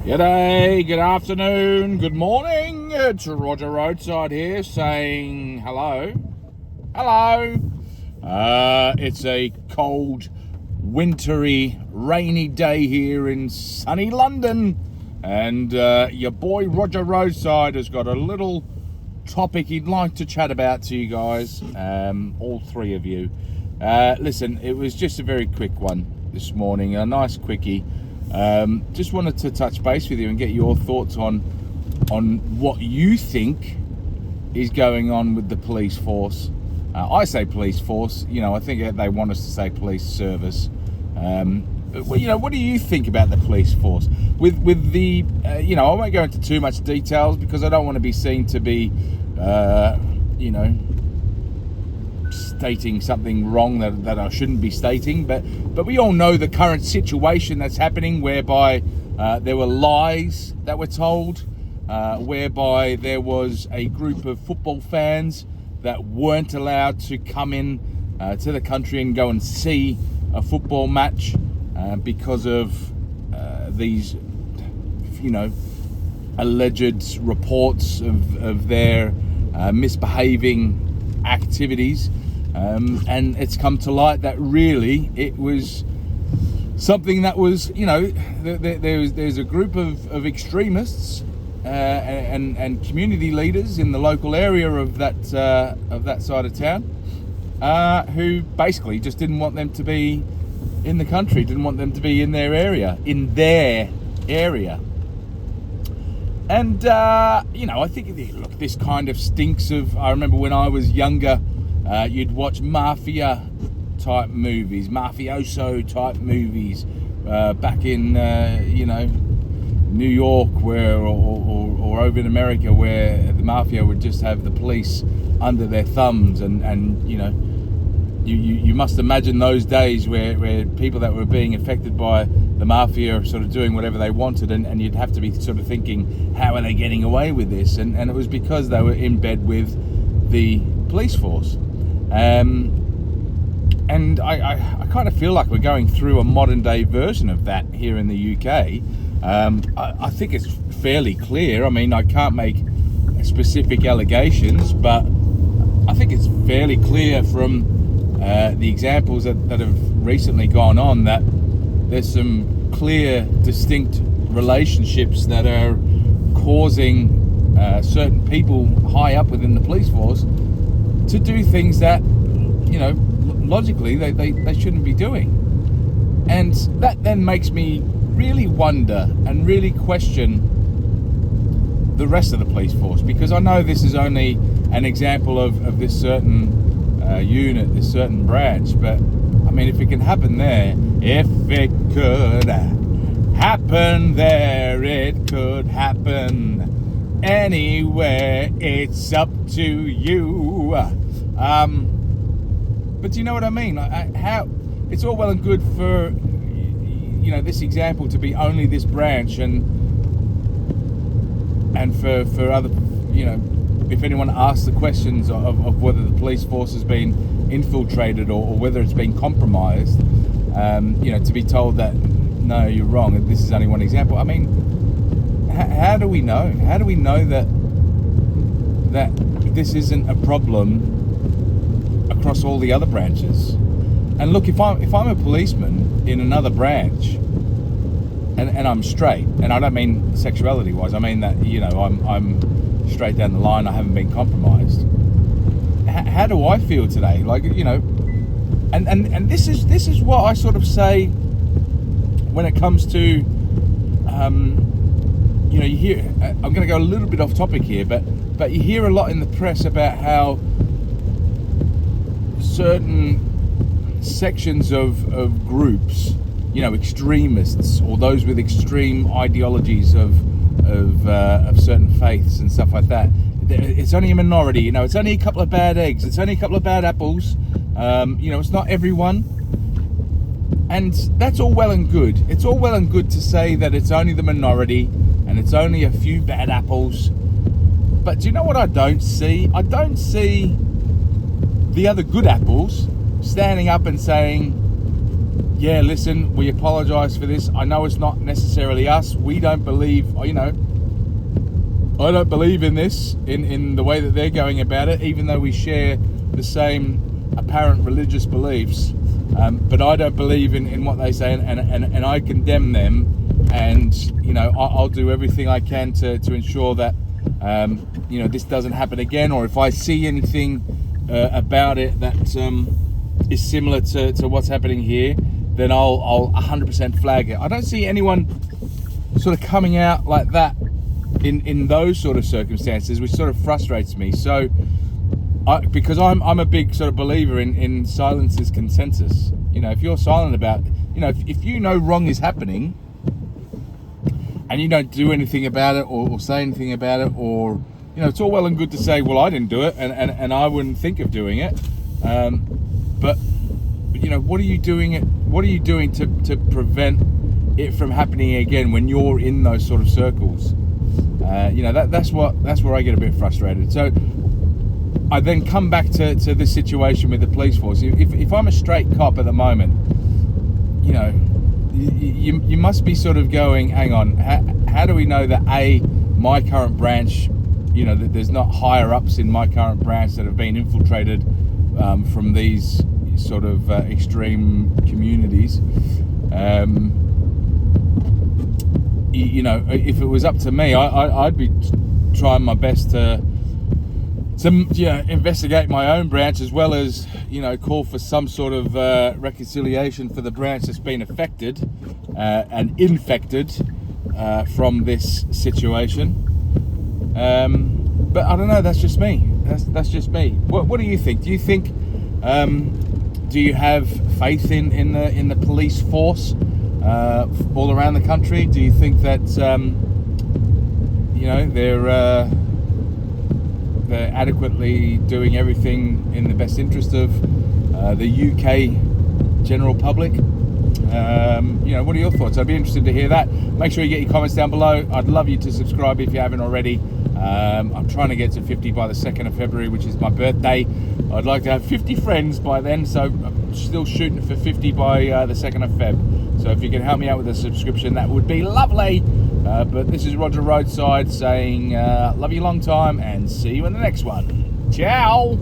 G'day, good afternoon, good morning. It's Roger Roadside here saying hello. Hello. It's a cold, wintry, rainy day here in sunny London. And your boy Roger Roadside has got a little topic he'd like to chat about to you guys, all three of you. Listen, it was just a very quick one this morning, a nice quickie. Just wanted to touch base with you and get your thoughts on what you think is going on with the police force. I say police force, I think they want us to say police service. What do you think about the police force? With the, I won't go into too much details because I don't want to be seen to be, stating something wrong that I shouldn't be stating, but we all know the current situation that's happening, whereby there were lies that were told, whereby there was a group of football fans that weren't allowed to come in to the country and go and see a football match because of these, alleged reports of their misbehaving activities. And it's come to light that really it was something that was, there's a group of extremists and community leaders in the local area of that side of town who basically just didn't want them to be in the country, didn't want them to be in their area. And, I think, look, this kind of stinks of, I remember when I was younger, you'd watch mafia type movies, mafioso type movies, back in, New York or over in America, where the mafia would just have the police under their thumbs. And you must imagine those days where people that were being affected by the mafia are sort of doing whatever they wanted, and you'd have to be sort of thinking, how are they getting away with this? And it was because they were in bed with the police force. And I kind of feel like we're going through a modern day version of that here in the UK. I think it's fairly clear. I mean, I can't make specific allegations, but I think it's fairly clear from the examples that have recently gone on that there's some clear, distinct relationships that are causing certain people high up within the police force to do things that, logically they shouldn't be doing. And that then makes me really wonder and really question the rest of the police force, because I know this is only an example of this certain unit, this certain branch, but I mean, if it can happen there, if it could happen there, it could happen anywhere. It's up to you. But do you know what I mean? How it's all well and good for this example to be only this branch, and for other, if anyone asks the questions of whether the police force has been infiltrated or whether it's been compromised, to be told that no, you're wrong, and this is only one example. I mean, how do we know? How do we know that this isn't a problem across all the other branches? And look, if I'm a policeman in another branch, and I'm straight, and I don't mean sexuality wise, I mean that I'm straight down the line, I haven't been compromised. How do I feel today? Like, and this is what I sort of say when it comes to, you hear, I'm going to go a little bit off topic here, but you hear a lot in the press about how certain sections of groups, extremists or those with extreme ideologies of certain faiths and stuff like that, it's only a minority. It's only a couple of bad eggs. It's only a couple of bad apples. It's not everyone. And that's all well and good. It's all well and good to say that it's only the minority and it's only a few bad apples. But do you know what I don't see? I don't see the other good apples standing up and saying, yeah, listen, we apologise for this. I know it's not necessarily us. We don't believe, I don't believe in this, in the way that they're going about it, even though we share the same apparent religious beliefs. But I don't believe in what they say, and I condemn them. And, I'll do everything I can to ensure that, this doesn't happen again. Or if I see anything about it that is similar to what's happening here, then I'll 100% flag it. I don't see anyone sort of coming out like that in those sort of circumstances, which sort of frustrates me. So, because I'm a big sort of believer in silence is consensus. If you're silent about, if you know wrong is happening, and you don't do anything about it or say anything about it, or it's all well and good to say, well, I didn't do it, and I wouldn't think of doing it, but what are you doing to prevent it from happening again when you're in those sort of circles? That's where I get a bit frustrated. So I then come back to this situation with the police force. If I'm a straight cop at the moment, you must be sort of going, hang on, how do we know that my current branch, that there's not higher ups in my current branch that have been infiltrated from these sort of extreme communities? If it was up to me, I'd be trying my best to investigate my own branch, as well as call for some sort of reconciliation for the branch that's been affected and infected from this situation. But I don't know. That's just me. That's just me. What do you think? Do you think? Do you have faith in the police force all around the country? Do you think that they're adequately doing everything in the best interest of the UK general public? What are your thoughts? I'd be interested to hear that. Make sure you get your comments down below. I'd love you to subscribe if you haven't already. I'm trying to get to 50 by the 2nd of February, which is my birthday. I'd like to have 50 friends by then, so I'm still shooting for 50 by the 2nd of Feb. So if you can help me out with a subscription, that would be lovely. But this is Roger Roadside saying love you long time, and see you in the next one. Ciao!